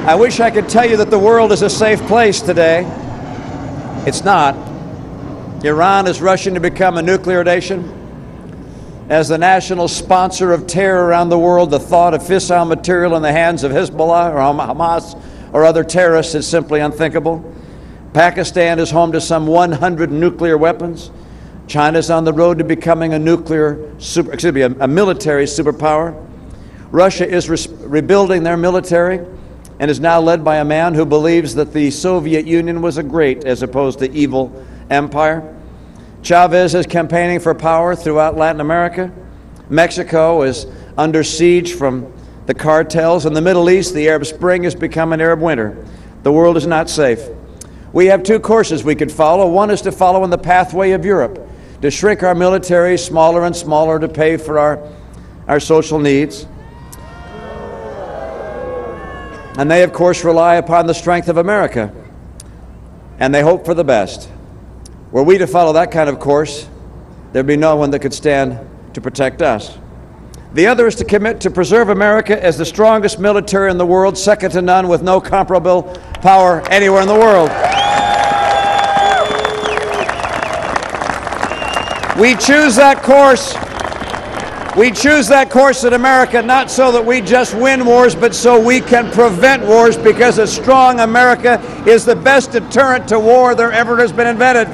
I wish I could tell you that the world is a safe place today. It's not. Iran is rushing to become a nuclear nation. As the national sponsor of terror around the world, the thought of fissile material in the hands of Hezbollah or Hamas or other terrorists is simply unthinkable. Pakistan is home to some 100 nuclear weapons. China's on the road to becoming a military superpower. Russia is rebuilding their military and is now led by a man who believes that the Soviet Union was a great as opposed to evil empire. Chavez is campaigning for power throughout Latin America. Mexico is under siege from the cartels. In the Middle East, the Arab Spring has become an Arab winter. The world is not safe. We have two courses we could follow. One is to follow in the pathway of Europe, to shrink our military smaller and smaller to pay for our social needs. And they, of course, rely upon the strength of America, and they hope for the best. Were we to follow that kind of course, there'd be no one that could stand to protect us. The other is to commit to preserve America as the strongest military in the world, second to none, with no comparable power anywhere in the world. We choose that course. We choose that course in America not so that we just win wars, but so we can prevent wars, because a strong America is the best deterrent to war there ever has been invented.